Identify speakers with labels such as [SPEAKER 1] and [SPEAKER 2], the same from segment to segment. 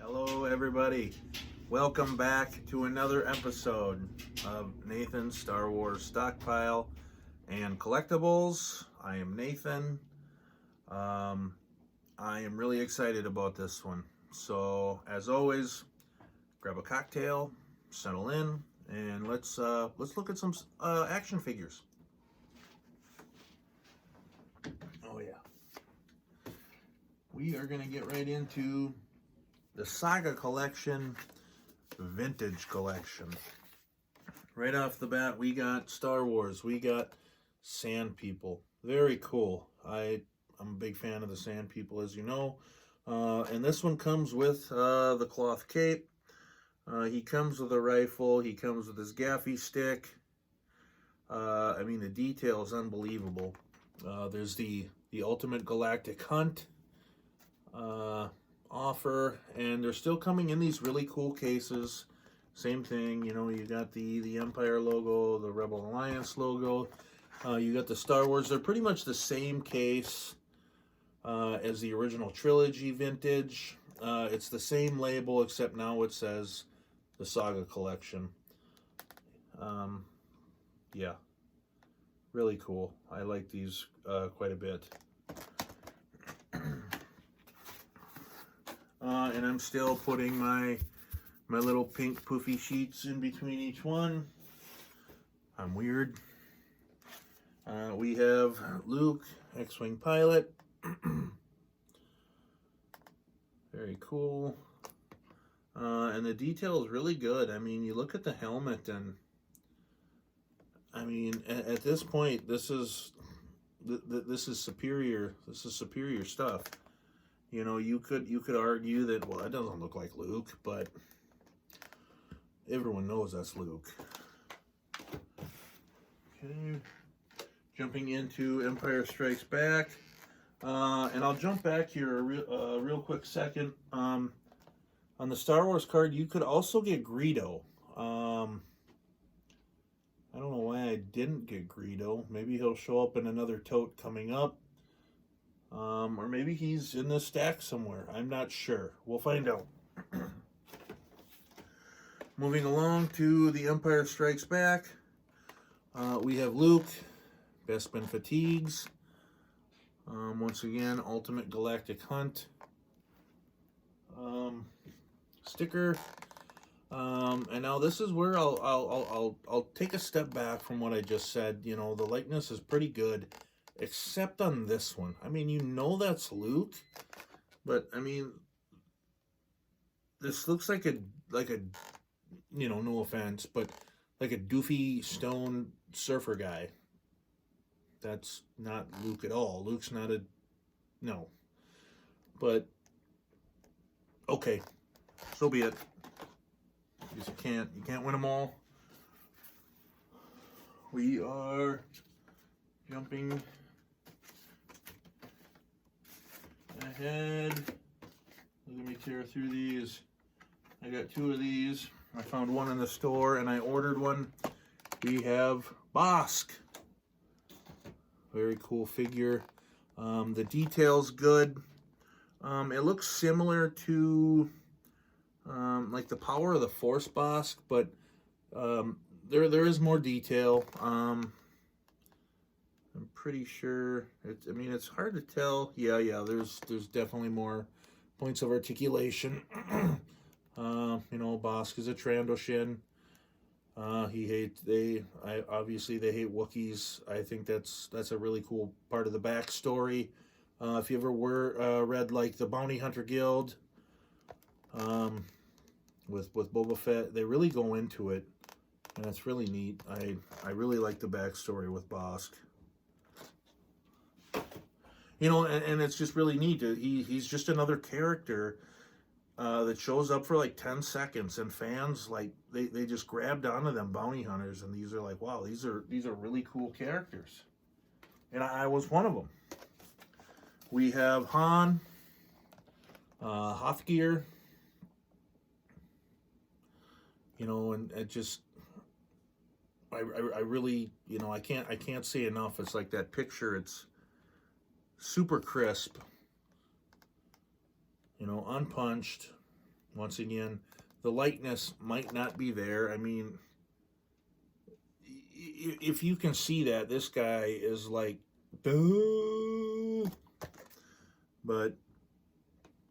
[SPEAKER 1] Hello everybody, welcome back to another episode of Nathan's Star Wars Stockpile and Collectibles. I am Nathan. I am really excited about this one. So as always, grab a cocktail, settle in, and let's look at some action figures. Oh yeah. We are gonna get right into the Saga collection, vintage collection. Right off the bat, we got Star Wars. We got Sand People. Very cool. I'm a big fan of the Sand People, as you know. And this one comes with the cloth cape. He comes with a rifle. He comes with his gaffy stick. I mean, the detail is unbelievable. There's the Ultimate Galactic Hunt offer, and they're still coming in these really cool cases. Same thing, you know, you got the Empire logo, the Rebel Alliance logo, you got the Star Wars. They're pretty much the same case as the original trilogy vintage. It's the same label, except now it says the Saga collection. Yeah, really cool. I like these quite a bit. And I'm still putting my little pink poofy sheets in between each one. I'm weird. We have Luke, X-Wing pilot. Very cool. And the detail is really good. I mean, you look at the helmet, and I mean, at this point, this is superior. This is superior stuff. You know, you could argue that, well, that doesn't look like Luke, but everyone knows that's Luke. Okay, jumping into Empire Strikes Back, and I'll jump back here a real quick second. On the Star Wars card, you could also get Greedo. I don't know why I didn't get Greedo. Maybe he'll show up in another tote coming up. Or maybe he's in the stack somewhere. I'm not sure. We'll find out. Moving along to the Empire Strikes Back. We have Luke, Bespin Fatigues. Once again, Ultimate Galactic Hunt. Sticker. And now this is where I'll take a step back from what I just said. You know, the likeness is pretty good. Except on this one. I mean, you know that's Luke, but I mean, this looks like a, you know, no offense, but like a doofy stone surfer guy. That's not Luke at all. Luke's not no. But, okay, so be it. Because you can't win them all. We are jumping ahead. Let me tear through these. I got two of these. I found one in the store and I ordered one. We have Bosk. Very cool figure. The detail's good. It looks similar to like the Power of the Force Bosk, but there is more detail. I'm pretty sure I mean, it's hard to tell. Yeah, there's definitely more points of articulation. You know, Bosk is a Trandoshan. Obviously they hate Wookiees. I think that's a really cool part of the backstory. If you ever read like the Bounty Hunter Guild, with Boba Fett, they really go into it, and it's really neat. I really like the backstory with Bosk. You know, and it's just really neat. He's just another character that shows up for like 10 seconds, and fans, like, they just grabbed onto them bounty hunters, and these are like, wow, these are really cool characters. And I was one of them. We have Han, Hothgear. You know, and it just, I really, you know, I can't say enough. It's like that picture. It's super crisp, you know, unpunched. Once again, the likeness might not be there. I mean, if you can see that, this guy is like, duh. But,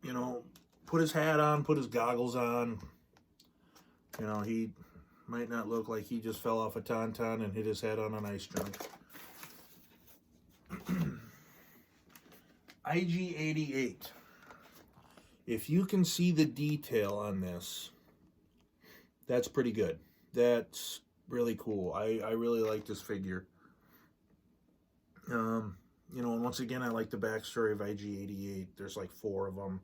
[SPEAKER 1] you know, put his hat on, put his goggles on. You know, he might not look like he just fell off a tauntaun and hit his head on an ice junk. IG-88. If you can see the detail on this, that's pretty good. That's really cool. I really like this figure. You know, and once again, I like the backstory of IG-88. There's like 4 of them.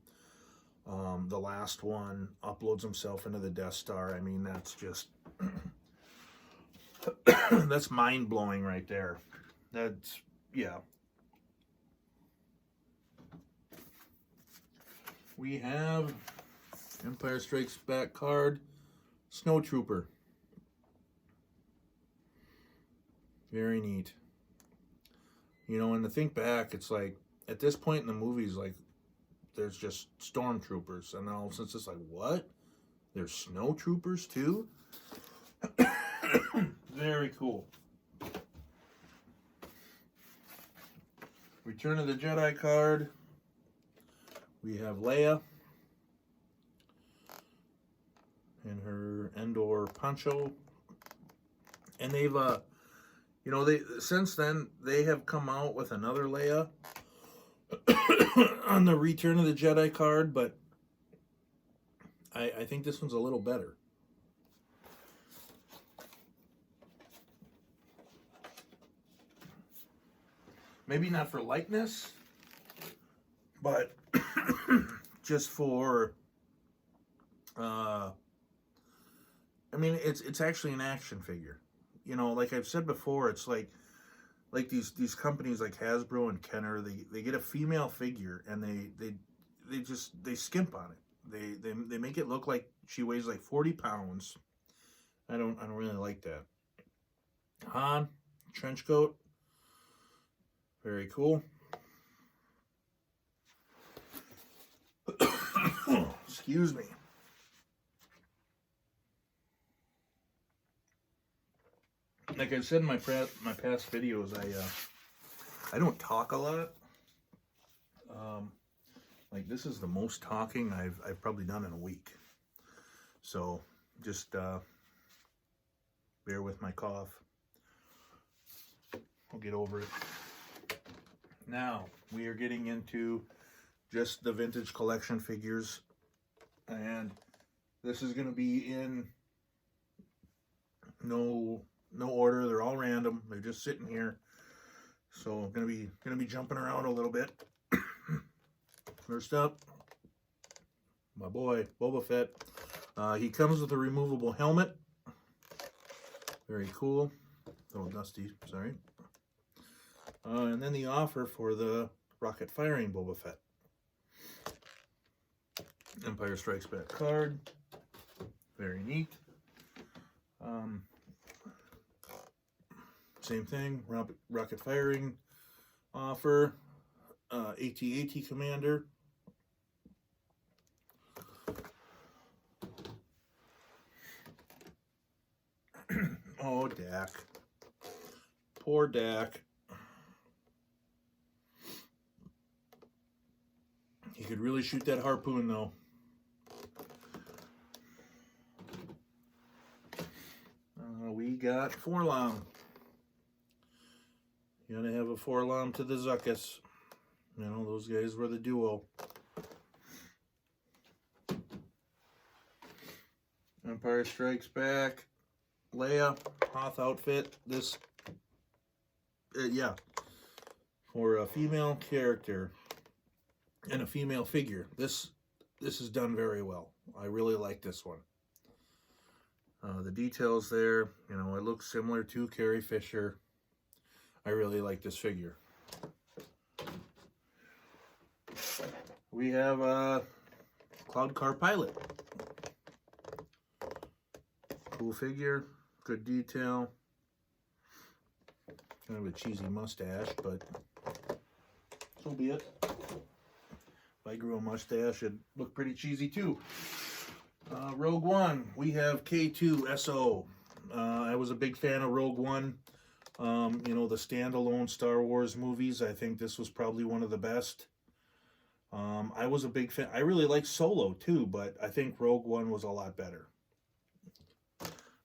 [SPEAKER 1] The last one uploads himself into the Death Star. I mean, that's just that's mind-blowing right there. That's, yeah. We have Empire Strikes Back card, Snow Trooper. Very neat. You know, and to think back, it's like, at this point in the movies, like, there's just stormtroopers, and now since it's like, what? There's snow troopers too? Very cool. Return of the Jedi card. We have Leia and her Endor poncho, and they've you know, since then they have come out with another Leia on the Return of the Jedi card, but I think this one's a little better. Maybe not for likeness, but just for, I mean, it's actually an action figure. You know, like I've said before, it's like these companies like Hasbro and Kenner, they get a female figure and they skimp on it. They make it look like she weighs like 40 pounds. I don't really like that. Han, trench coat. Very cool. Excuse me. Like I said in my past videos, I don't talk a lot. Like this is the most talking I've probably done in a week. So just bear with my cough. I'll get over it. Now we are getting into just the vintage collection figures, and this is going to be in no order. They're all random. They're just sitting here, so I'm gonna be jumping around a little bit. First up, my boy Boba Fett. He comes with a removable helmet. Very cool. A little dusty, sorry. And then the offer for the rocket firing Boba Fett. Empire Strikes Back card. Very neat. Same thing, rocket firing offer. AT-AT Commander. Oh, Dak. Poor Dak. He could really shoot that harpoon, though. We got Forlom. You gotta have a Forlom to the Zuckus. You know, those guys were the duo. Empire Strikes Back. Leia, Hoth outfit. This, yeah, for a female character and a female figure. This is done very well. I really like this one. The details there, you know, it looks similar to Carrie Fisher. I really like this figure. We have a Cloud Car Pilot. Cool figure, good detail. Kind of a cheesy mustache, but so be it. If I grew a mustache, it'd look pretty cheesy too. Rogue One, we have K2SO. I was a big fan of Rogue One. You know, the standalone Star Wars movies. I think this was probably one of the best. I was a big fan. I really liked Solo too, but I think Rogue One was a lot better.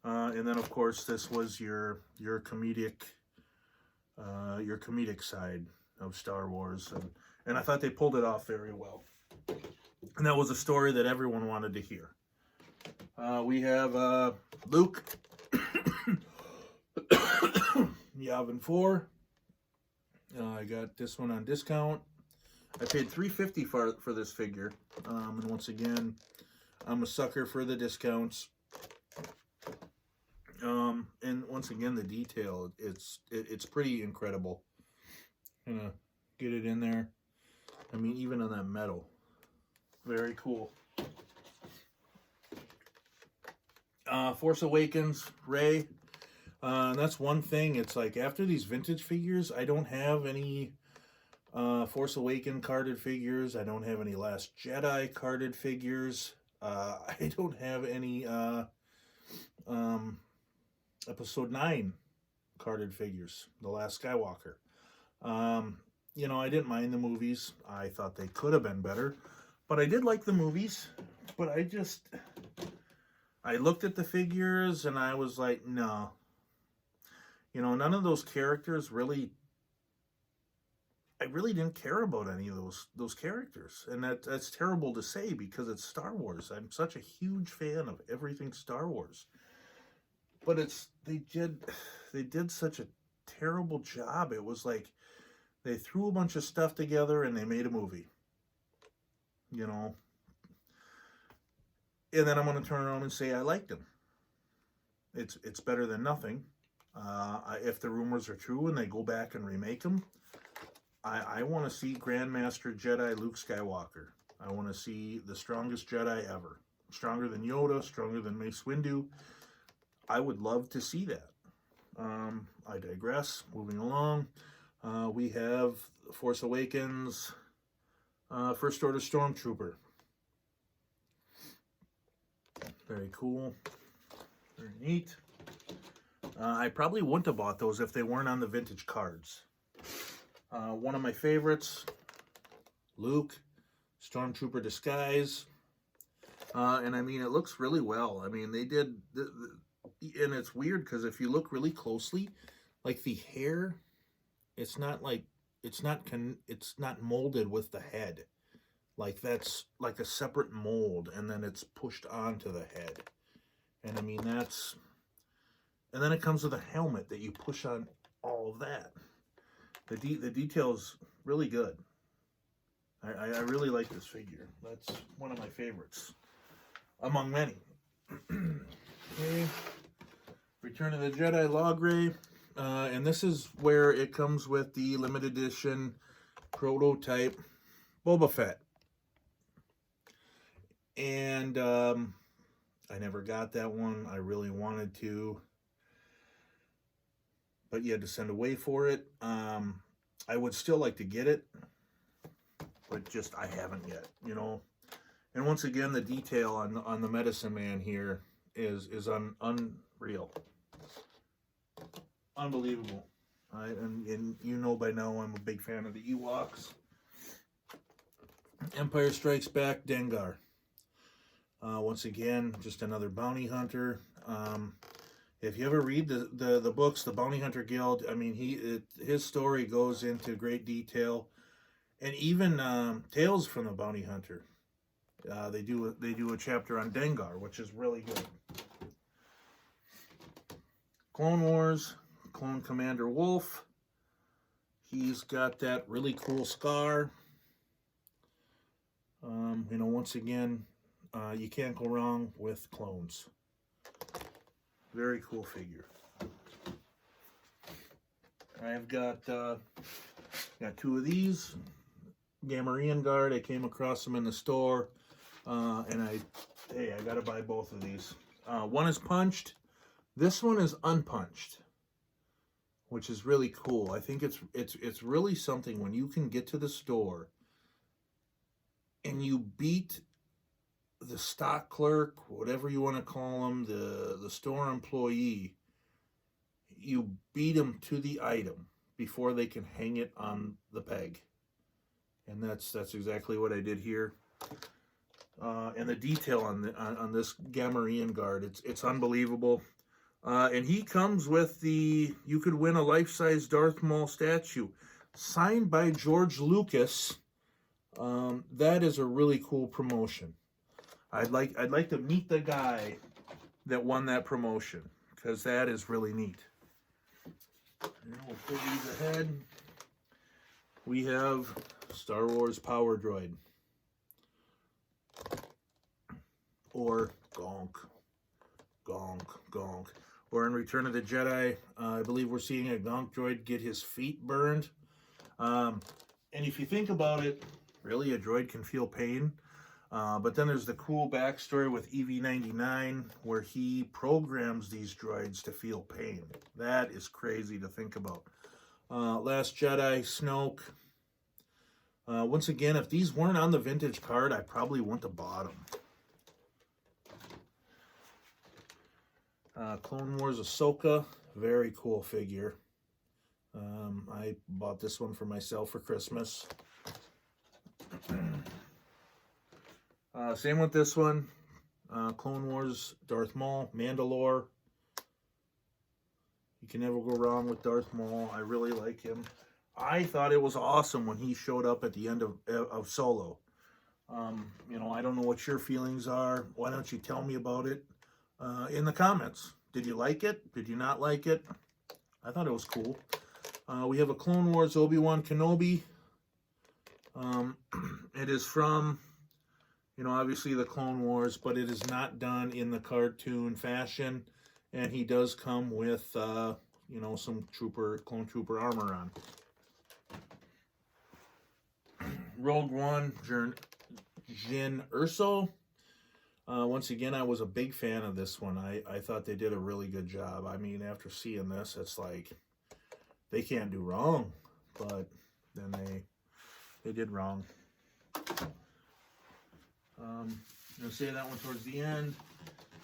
[SPEAKER 1] And then, of course, this was your comedic side of Star Wars, and I thought they pulled it off very well. And that was a story that everyone wanted to hear. We have Luke, Yavin 4. I got this one on discount. I paid $3.50 for this figure. And once again, I'm a sucker for the discounts. And once again, the detail, it's pretty incredible. Gonna get it in there. I mean, even on that metal. Very cool. Force Awakens, Rey. And that's one thing. It's like, after these vintage figures, I don't have any Force Awakens carded figures. I don't have any Last Jedi carded figures. I don't have any Episode 9 carded figures. The Last Skywalker. You know, I didn't mind the movies. I thought they could have been better. But I did like the movies. But I looked at the figures and I was like, no. You know, none of those characters really... I really didn't care about any of those characters. And that's terrible to say because it's Star Wars. I'm such a huge fan of everything Star Wars. But they did such a terrible job. It was like they threw a bunch of stuff together and they made a movie. You know. And then I'm going to turn around and say I liked them. It's better than nothing. If the rumors are true and they go back and remake them, I want to see Grandmaster Jedi Luke Skywalker. I want to see the strongest Jedi ever. Stronger than Yoda, stronger than Mace Windu. I would love to see that. I digress. Moving along. We have Force Awakens, First Order Stormtrooper. Very cool. Very neat. I probably wouldn't have bought those if they weren't on the vintage cards. One of my favorites, Luke, Stormtrooper disguise. And I mean, it looks really well. I mean, they did... and it's weird because if you look really closely, like the hair, it's not molded with the head. Like that's like a separate mold, and then it's pushed onto the head. And I mean, and then it comes with a helmet that you push on all of that. The detail's really good. I really like this figure. That's one of my favorites, among many. Okay. Return of the Jedi Logray. And this is where it comes with the limited edition prototype Boba Fett. And I never got that one. I really wanted to. But you had to send away for it. I would still like to get it. But just I haven't yet, you know. And once again, the detail on the Medicine Man here is unreal. Unbelievable. And you know by now I'm a big fan of the Ewoks. Empire Strikes Back, Dengar. Once again, just another bounty hunter. If you ever read the books, the Bounty Hunter Guild, I mean, his story goes into great detail. And even Tales from the Bounty Hunter. They do a chapter on Dengar, which is really good. Clone Wars, Clone Commander Wolf. He's got that really cool scar. You know, once again, you can't go wrong with clones. Very cool figure. I've got two of these. Gamorrean Guard. I came across them in the store. And I gotta buy both of these. One is punched. This one is unpunched, which is really cool. I think it's really something when you can get to the store and you beat the stock clerk, whatever you want to call them, the store employee, you beat them to the item before they can hang it on the peg. And that's exactly what I did here. And the detail on this Gamorrean guard, it's unbelievable. And he comes with the, you could win a life-size Darth Maul statue signed by George Lucas. That is a really cool promotion. I'd like to meet the guy that won that promotion, because that is really neat. And we'll put these ahead. We have Star Wars Power Droid, or Gonk, Gonk, Gonk. Or in Return of the Jedi, I believe we're seeing a Gonk droid get his feet burned. And if you think about it, really a droid can feel pain. But then there's the cool backstory with EV-99 where he programs these droids to feel pain. That is crazy to think about. Last Jedi, Snoke. Once again, if these weren't on the vintage card, I probably wouldn't have bought them. Clone Wars Ahsoka, very cool figure. I bought this one for myself for Christmas. Same with this one. Clone Wars Darth Maul, Mandalore. You can never go wrong with Darth Maul. I really like him. I thought it was awesome when he showed up at the end of Solo. You know, I don't know what your feelings are. Why don't you tell me about it in the comments? Did you like it? Did you not like it? I thought it was cool. We have a Clone Wars Obi-Wan Kenobi. It is from, you know, obviously the Clone Wars, but it is not done in the cartoon fashion. And he does come with, you know, some clone trooper armor on. Rogue One, Jyn Erso. Once again, I was a big fan of this one. I thought they did a really good job. I mean, after seeing this, it's like, they can't do wrong. But then they did wrong. I'm going to say that one towards the end.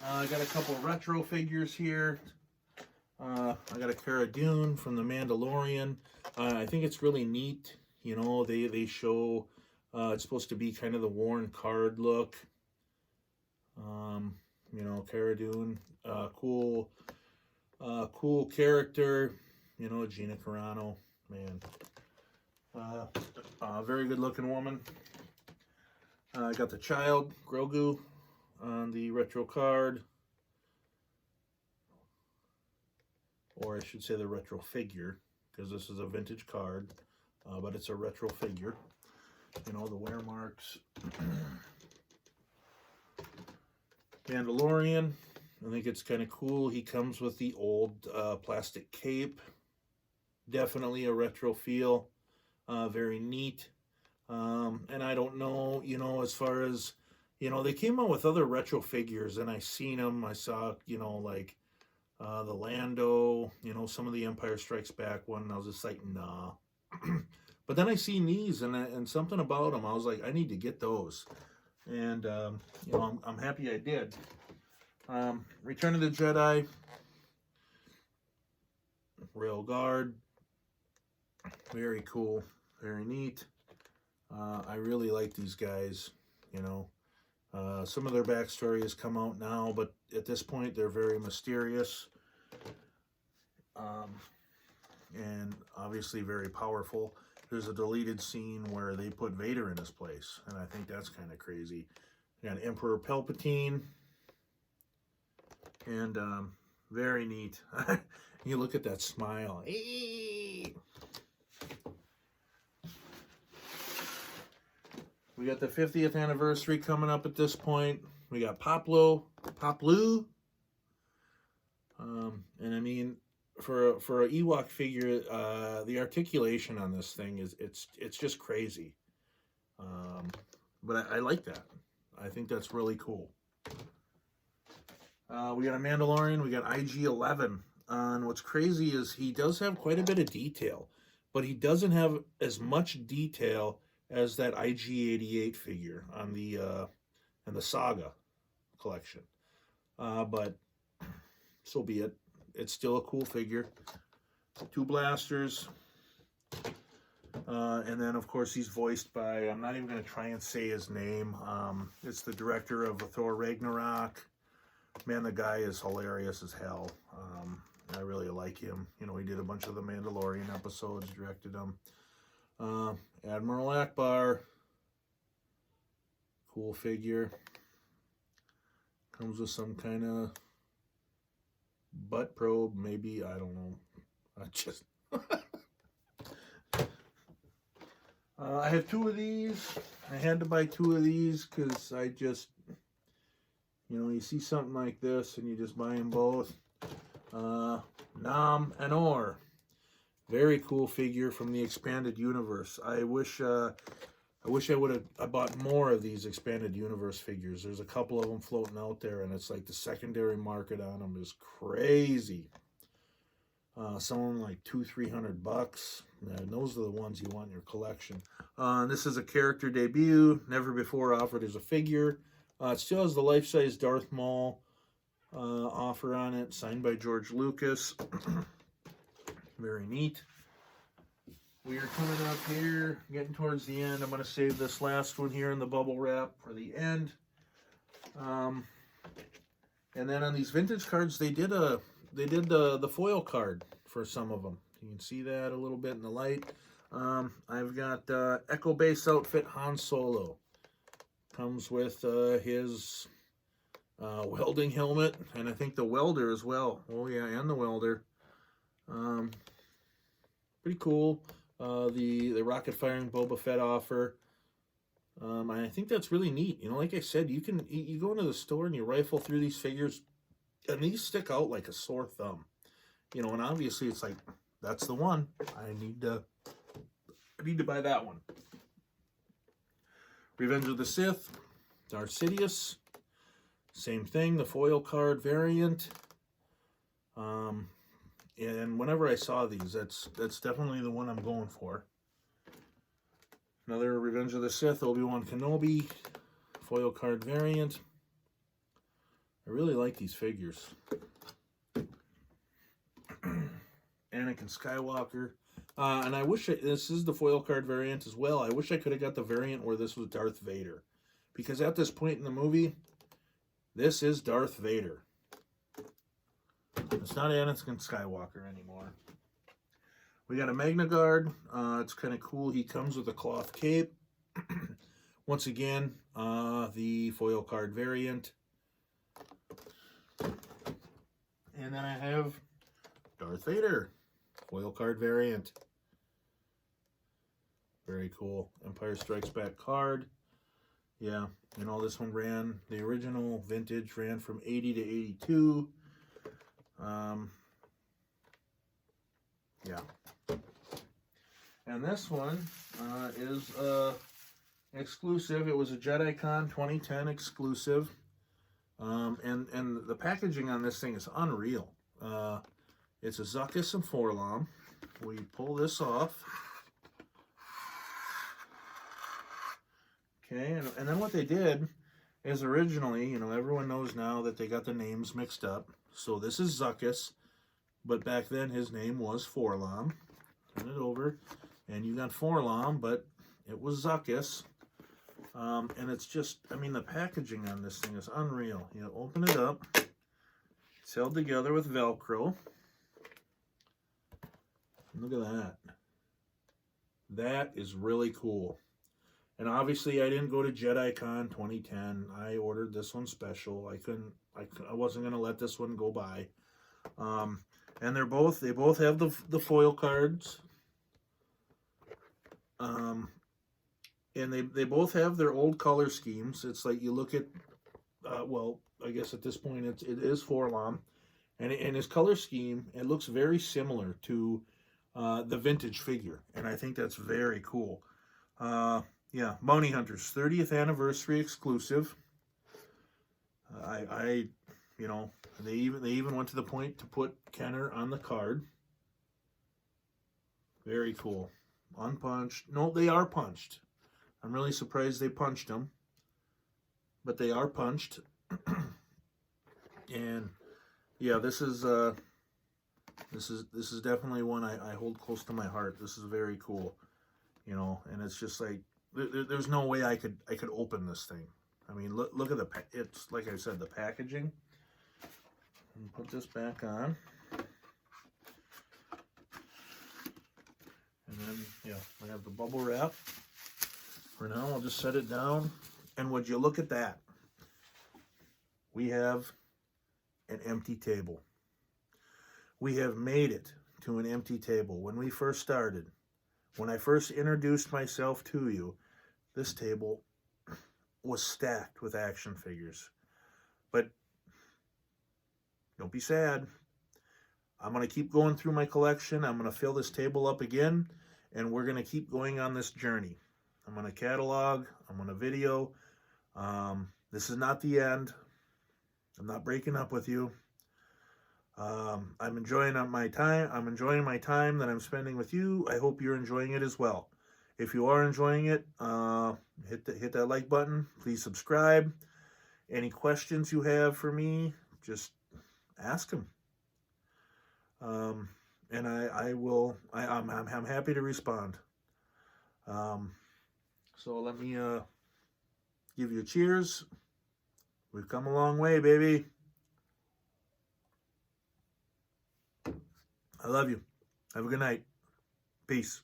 [SPEAKER 1] I got a couple retro figures here. I got a Cara Dune from The Mandalorian. I think it's really neat. You know, they show, it's supposed to be kind of the worn card look. You know, Cara Dune, cool character. You know, Gina Carano, man. Very good looking woman. I got the child, Grogu, on the retro card. Or I should say the retro figure, because this is a vintage card, but it's a retro figure. You know, the wear marks. Mandalorian, I think it's kind of cool. He comes with the old plastic cape. Definitely a retro feel. Very neat. And I don't know, you know, as far as, you know, they came out with other retro figures, and I seen them. I saw, you know, like the Lando, you know, some of the Empire Strikes Back one, and I was just like, nah. But then I seen these, and something about them, I was like, I need to get those. And, you know, I'm happy I did. Return of the Jedi, Rail Guard, very cool, very neat. I really like these guys, you know. Some of their backstory has come out now, but at this point they're very mysterious. And obviously very powerful. There's a deleted scene where they put Vader in his place, and I think that's kind of crazy. You got Emperor Palpatine, and very neat. You look at that smile. Eee! We got the 50th anniversary coming up at this point. We got Poplu. And I mean, for an Ewok figure, the articulation on this thing is it's just crazy. But I like that. I think that's really cool. We got a Mandalorian. We got IG-11. And what's crazy is he does have quite a bit of detail, but he doesn't have as much detail as that IG-88 figure on the and the Saga collection. But so be it. It's still a cool figure. 2 blasters. And then, of course, he's voiced by, I'm not even going to try and say his name. It's the director of Thor Ragnarok. Man, the guy is hilarious as hell. I really like him. You know, he did a bunch of the Mandalorian episodes, directed them. Admiral Akbar. Cool figure. Comes with some kind of butt probe, maybe. I don't know. I have 2 of these. I had to buy 2 of these because I just, you know, you see something like this and you just buy them both. Nam and Or. Very cool figure from the expanded universe. I wish I would have bought more of these expanded universe figures. There's a couple of them floating out there, and it's like the secondary market on them is crazy. Some of them like $200-300. And those are the ones you want in your collection. This is a character debut, never before offered as a figure. It still has the life-size Darth Maul offer on it, signed by George Lucas. Very neat. We are coming up here, getting towards the end. I'm going to save this last one here in the bubble wrap for the end. And then on these vintage cards, they did the foil card for some of them. You can see that a little bit in the light. I've got Echo Base outfit Han Solo. Comes with his welding helmet, and I think the welder as well. Oh yeah, and the welder. Pretty cool. The rocket firing Boba Fett offer. I think that's really neat. You know, like I said, you go into the store and you rifle through these figures, and these stick out like a sore thumb. You know, and obviously it's like, that's the one. I need to buy that one. Revenge of the Sith, Darth Sidious. Same thing, the foil card variant. And whenever I saw these, that's definitely the one I'm going for. Another Revenge of the Sith, Obi-Wan Kenobi, foil card variant. I really like these figures. Anakin Skywalker. And I wish, this is the foil card variant as well. I wish I could have got the variant where this was Darth Vader. Because at this point in the movie, this is Darth Vader. It's not Anakin Skywalker anymore. We got a Magna Guard. It's kind of cool. He comes with a cloth cape. Once again, the foil card variant. And then I have Darth Vader, foil card variant. Very cool. Empire Strikes Back card. Yeah, you know, this one ran, the original vintage ran from 80 to 82. Yeah. And this one is exclusive. It was a JediCon 2010 exclusive. And the packaging on this thing is unreal. It's a Zuckuss and Forlom. We pull this off. Okay, and then what they did is originally, you know, everyone knows now that they got the names mixed up. So this is Zuckuss, but back then his name was Forlom. Turn it over, and you got Forlom, but it was Zuckuss. And it's just, I mean, the packaging on this thing is unreal. You open it up, it's held together with Velcro. Look at that. That is really cool. And obviously, I didn't go to JediCon 2010. I ordered this one special. I wasn't gonna let this one go by. And they both have the foil cards. And they both have their old color schemes. It's like you look at, well, I guess at this point it is Forlom, and his color scheme, it looks very similar to the vintage figure, and I think that's very cool. Yeah, Bounty Hunters 30th anniversary exclusive. You know, they even went to the point to put Kenner on the card. Very cool. Unpunched. No, they are punched. I'm really surprised they punched them. but they are punched. And yeah, this is definitely one I hold close to my heart. This is very cool, you know, and it's just like there's no way I could open this thing. I mean, look at it's like I said, the packaging. Put this back on, and then yeah, I have the bubble wrap. For now, I'll just set it down. And would you look at that? We have an empty table. We have made it to an empty table. When we first started, when I first introduced myself to you, this table was stacked with action figures. But don't be sad. I'm going to keep going through my collection. I'm going to fill this table up again, and we're going to keep going on this journey. I'm going to catalog. I'm going to video. This is not the end. I'm not breaking up with you. I'm enjoying my time. I'm enjoying my time that I'm spending with you. I hope you're enjoying it as well. If you are enjoying it, hit that like button. Please subscribe. Any questions you have for me, just ask them. And I will. I'm happy to respond. So let me give you a cheers. We've come a long way, baby. I love you. Have a good night. Peace.